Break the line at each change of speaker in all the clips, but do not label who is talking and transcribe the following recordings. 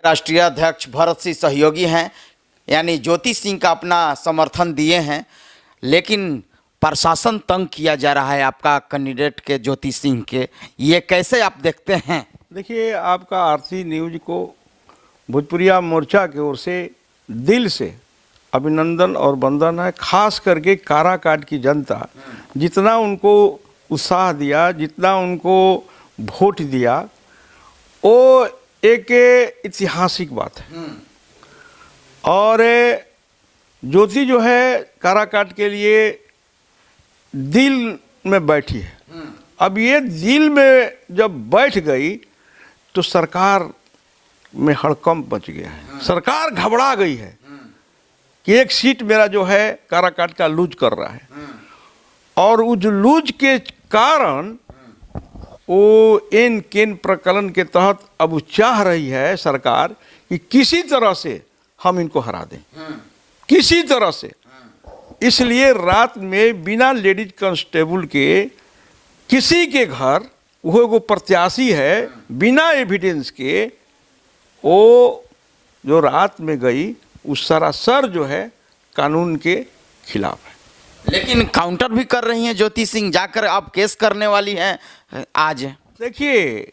राष्ट्रीय अध्यक्ष भरत सिंह सहयोगी हैं, यानी ज्योति सिंह का अपना समर्थन दिए हैं, लेकिन प्रशासन तंग किया जा रहा है आपका कैंडिडेट के ज्योति सिंह के, ये कैसे आप देखते हैं?
देखिए, आपका आरती न्यूज को भोजपुरिया मोर्चा की ओर से दिल से अभिनंदन और वंदन है। खास करके काराकाट की जनता जितना उनको उत्साह दिया, जितना उनको वोट दिया, वो एक ऐतिहासिक बात है। और ज्योति जो है काराकाट के लिए दिल में बैठी है। अब ये दिल में जब बैठ गई तो सरकार में हड़कंप मच गया है। सरकार घबरा गई है कि एक सीट मेरा जो है काराकाट का लूज कर रहा है, और उस लूज के कारण वो इन केन प्रकलन के तहत अब वो चाह रही है सरकार कि किसी तरह से हम इनको हरा दें, किसी तरह से। इसलिए रात में बिना लेडीज कांस्टेबल के किसी के घर, वो प्रत्याशी है, बिना एविडेंस के वो जो रात में गई, उस सरासर जो है कानून के खिलाफ है।
लेकिन काउंटर भी कर रही हैं ज्योति सिंह, जाकर आप केस करने वाली हैं आज।
देखिए,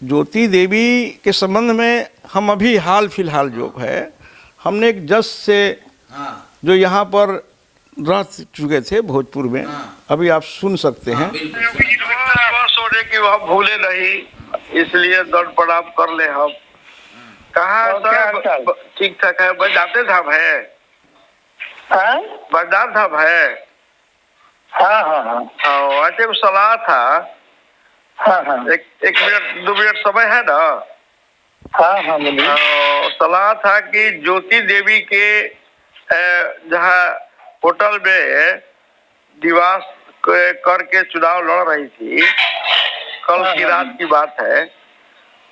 ज्योति देवी के संबंध में हम अभी हाल फिलहाल जो है, हमने एक जज से जो यहाँ पर रह चुके थे भोजपुर में, अभी आप सुन सकते हैं।
सोने की वह भूले नहीं, इसलिए दौड़ पड़ाव कर ले हम। कहाँ सर? ठीक ठाक है। बजाते धाम है, बजाते धाम है।
हाँ हाँ हाँ।
अच्छा, सलाह था।
हाँ हाँ।
एक मिनट 2 मिनट समय है ना?
हाँ हाँ बोलिए।
सलाह था कि ज्योति देवी के जहाँ होटल में निवास करके चुनाव लड़ रही थी, कल की रात की बात है,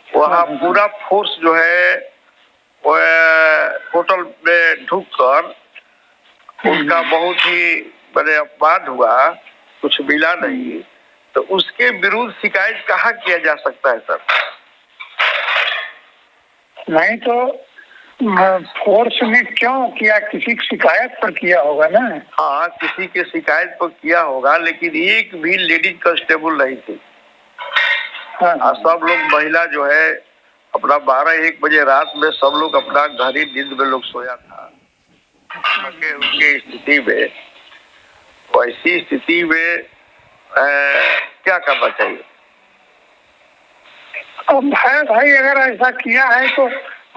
वहाँ पूरा फोर्स जो है होटल में ढुककर उनका बहुत ही बड़े अपमान हुआ, कुछ मिला नहीं, तो उसके विरुद्ध शिकायत कहाँ किया जा सकता है सर?
नहीं तो फोर्स में क्यों किया? किसी की शिकायत पर किया होगा ना?
हाँ, किसी के शिकायत पर किया होगा, लेकिन एक भी लेडीज कांस्टेबल नहीं थी।
हाँ।
सब लोग महिला जो है अपना 12-1 बजे रात में सब लोग अपना घर ही नींद में लोग सोया था। उनके स्थिति में, वैसी स्थिति में क्या करना चाहिए?
अब भाई अगर ऐसा किया है तो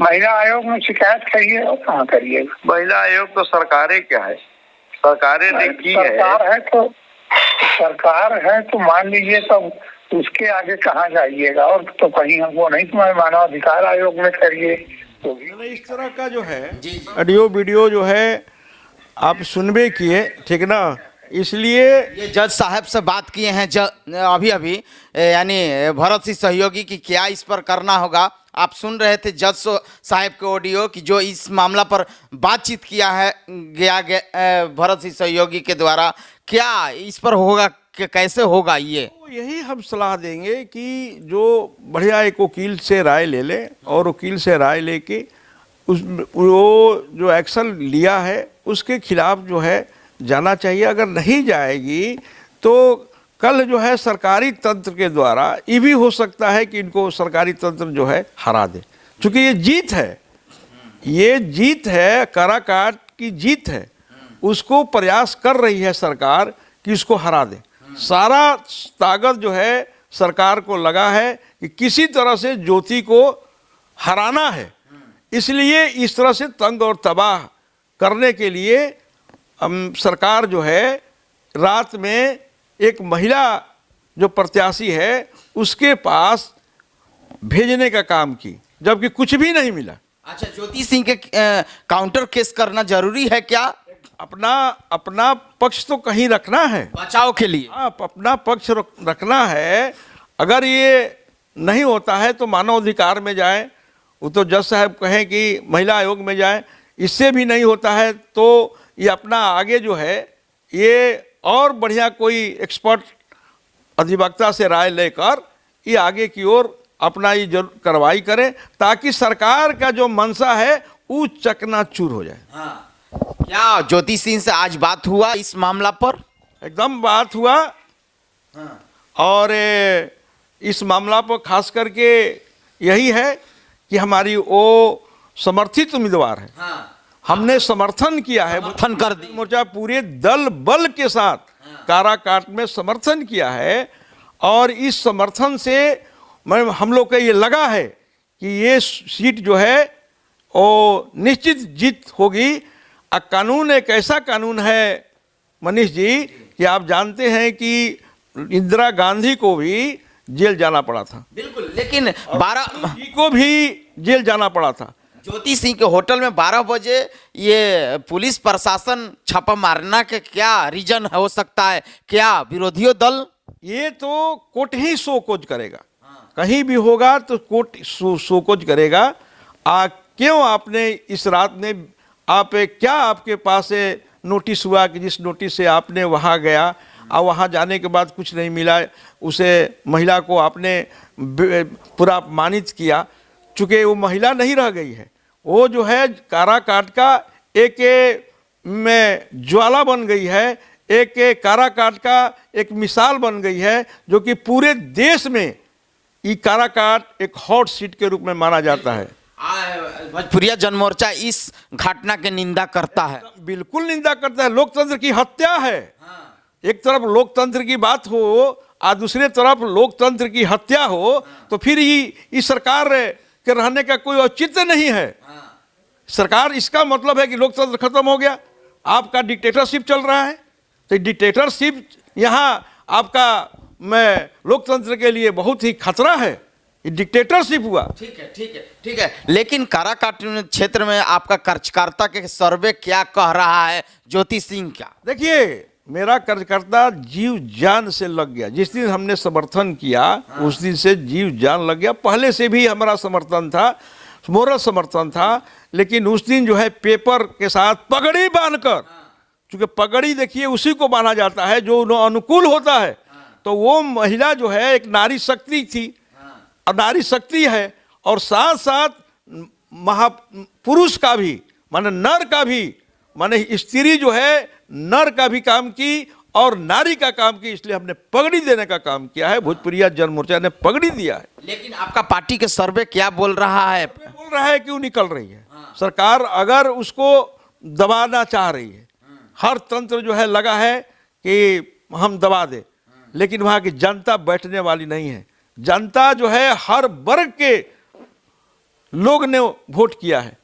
महिला आयोग में शिकायत करिए, और कहाँ करिएगा?
महिला आयोग तो सरकारें क्या है, सरकारें ने की है।
सरकार है तो मान लीजिए, तब उसके आगे कहाँ जाइएगा? और तो कहीं हमको नहीं, तुम्हारे मानव अधिकार आयोग में करिए। तो
इस तरह का जो है ऑडियो वीडियो जो है आप सुनबे किए, ठीक ना? इसलिए
ये जज साहब से बात किए हैं अभी यानी भरत सिंह सहयोगी की क्या इस पर करना होगा। आप सुन रहे थे जज साहब के ऑडियो की जो इस मामला पर बातचीत किया है गया भरत सिंह सहयोगी के द्वारा, क्या इस पर होगा, कैसे होगा ये?
तो यही हम सलाह देंगे कि जो बढ़िया एक वकील से राय ले ले, और वकील से राय लेके वो जो एक्शन लिया है उसके खिलाफ जो है जाना चाहिए। अगर नहीं जाएगी तो कल जो है सरकारी तंत्र के द्वारा ये भी हो सकता है कि इनको सरकारी तंत्र जो है हरा दे, क्योंकि ये जीत है, ये जीत है, काराकाट की जीत है। उसको प्रयास कर रही है सरकार कि इसको हरा दे। सारा ताकत जो है सरकार को लगा है कि किसी तरह से ज्योति को हराना है। इसलिए इस तरह से तंग और तबाह करने के लिए सरकार जो है रात में एक महिला जो प्रत्याशी है उसके पास भेजने का काम की, जबकि कुछ भी नहीं मिला।
अच्छा, ज्योति सिंह के काउंटर केस करना जरूरी है क्या?
अपना पक्ष तो कहीं रखना है,
बचाव के लिए।
हाँ, अपना पक्ष रखना है। अगर ये नहीं होता है तो मानव अधिकार में जाए, वो तो जज साहब कहें कि महिला आयोग में जाए। इससे भी नहीं होता है तो ये अपना आगे जो है ये और बढ़िया कोई एक्सपर्ट अधिवक्ता से राय लेकर ये आगे की ओर अपना ये कार्रवाई करें ताकि सरकार का जो मंशा है वो चकनाचूर हो जाए।
क्या ज्योति सिंह से आज बात हुआ इस मामला पर?
एकदम बात हुआ। और इस मामला पर खास करके यही है कि हमारी वो समर्थित उम्मीदवार है। हमने समर्थन किया है,
समर्थन कर दी।
मोर्चा पूरे दल बल के साथ काराकाट में समर्थन किया है। और इस समर्थन से हम लोग को ये लगा है कि ये सीट जो है वो निश्चित जीत होगी। कानून एक ऐसा कानून है मनीष जी कि आप जानते हैं कि इंदिरा गांधी को भी जेल जाना पड़ा था,
बिल्कुल, लेकिन 12
जी को भी जेल जाना पड़ा था।
ज्योति सिंह के होटल में 12 बजे ये पुलिस प्रशासन छापा मारना के क्या रीजन हो सकता है? क्या विरोधियों दल?
ये तो कोर्ट ही शोकोज करेगा, कहीं भी होगा तो कोर्ट शोकोज करेगा। क्यों आपने इस रात में क्या आपके पास नोटिस हुआ कि जिस नोटिस से आपने वहाँ गया और वहाँ जाने के बाद कुछ नहीं मिला, उसे महिला को आपने पूरा अपमानित किया। चूँकि वो महिला नहीं रह गई है, वो जो है काराकाट का एक में ज्वाला बन गई है, एक काराकाट का एक मिसाल बन गई है, जो कि पूरे देश में ये काराकाट एक हॉट सीट के रूप में माना जाता है।
भोजपुरिया जनमोर्चा इस घटना की निंदा करता है।
बिल्कुल निंदा करता है। लोकतंत्र की हत्या है। एक तरफ लोकतंत्र की बात हो और दूसरे तरफ लोकतंत्र की हत्या हो तो फिर ये सरकार के रहने का कोई औचित्य नहीं है। सरकार, इसका मतलब है कि लोकतंत्र खत्म हो गया, आपका डिक्टेटरशिप चल रहा है। तो डिक्टेटरशिप यहाँ आपका लोकतंत्र के लिए बहुत ही खतरा है। ये डिक्टेटरशिप हुआ।
ठीक है। लेकिन काराकाट क्षेत्र में आपका कार्यकर्ता के सर्वे क्या कह रहा है ज्योति सिंह का?
देखिए, मेरा कार्यकर्ता जीव जान से लग गया। जिस दिन हमने समर्थन किया उस दिन से जीव जान लग गया। पहले से भी हमारा समर्थन था, मोरल समर्थन था, लेकिन उस दिन जो है पेपर के साथ पगड़ी बांधकर, क्योंकि पगड़ी देखिए उसी को बांधा जाता है जो अनुकूल होता है। तो वो महिला जो है एक नारी शक्ति थी और नारी शक्ति है, और साथ साथ महापुरुष का भी माने नर का भी, माने स्त्री जो है नर का भी काम की और नारी का काम की, इसलिए हमने पगड़ी देने का काम किया है। भोजपुरिया जनमोर्चा ने पगड़ी दिया है।
लेकिन आपका पार्टी के सर्वे क्या बोल रहा है?
बोल रहा है क्यों निकल रही है। सरकार अगर उसको दबाना चाह रही है, हर तंत्र जो है लगा है कि हम दबा दे, लेकिन वहां की जनता बैठने वाली नहीं है। जनता जो है हर वर्ग के लोग ने वोट किया है,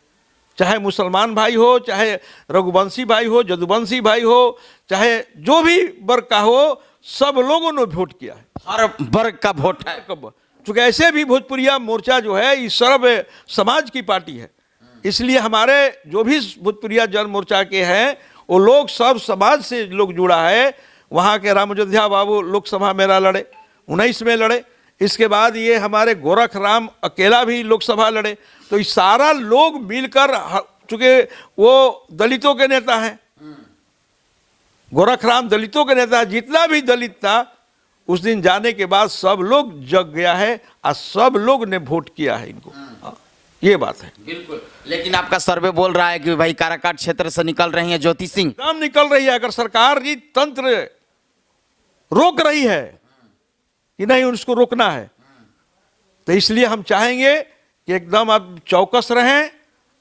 चाहे मुसलमान भाई हो, चाहे रघुवंशी भाई हो, जदुवंशी भाई हो, चाहे जो भी वर्ग का हो, सब लोगों ने वोट किया है।
हर वर्ग का वोट है।
चूंकि ऐसे भी भोजपुरिया मोर्चा जो है ये सर्व समाज की पार्टी है, इसलिए हमारे जो भी भोजपुरिया जन मोर्चा के हैं वो लोग सब समाज से लोग जुड़ा है। वहाँ के राम अयोध्या बाबू लोकसभा मेरा लड़े, 19 में लड़े। इसके बाद ये हमारे गोरख राम अकेला भी लोकसभा लड़े। तो ये सारा लोग मिलकर, चूंकि वो दलितों के नेता हैं, गोरख राम दलितों के नेता, जितना भी दलित था उस दिन जाने के बाद सब लोग जग गया है और सब लोग ने वोट किया है इनको। ये बात है।
बिल्कुल। लेकिन आपका सर्वे बोल रहा है कि भाई काराकाट क्षेत्र से निकल रही है ज्योति सिंह।
नाम निकल रही है। अगर सरकार जी तंत्र रोक रही है कि नहीं उसको रोकना है, तो इसलिए हम चाहेंगे कि एकदम आप चौकस रहें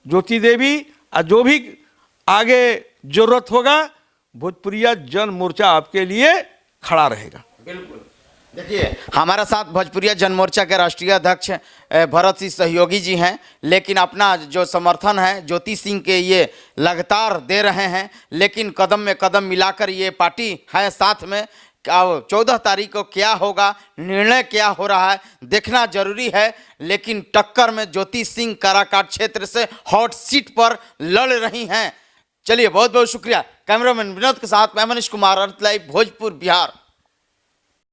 ज्योति देवी, और जो भी आगे जरूरत होगा भोजपुरिया जन मोर्चा आपके लिए खड़ा रहेगा।
बिल्कुल। देखिए, हमारा साथ भोजपुरिया जन मोर्चा के राष्ट्रीय अध्यक्ष भरत सिंह सहयोगी जी हैं, लेकिन अपना जो समर्थन है ज्योति सिंह के ये लगातार दे रहे हैं, लेकिन कदम में कदम मिलाकर ये पार्टी है साथ में। 14 तारीख को क्या होगा, निर्णय क्या हो रहा है देखना जरूरी है। लेकिन टक्कर में ज्योति सिंह काराकाट क्षेत्र से हॉट सीट पर लड़ रही हैं। चलिए, बहुत बहुत शुक्रिया। कैमरामैन विनोद के साथ मैं मनीष कुमार, अर्थ लाइव, भोजपुर, बिहार।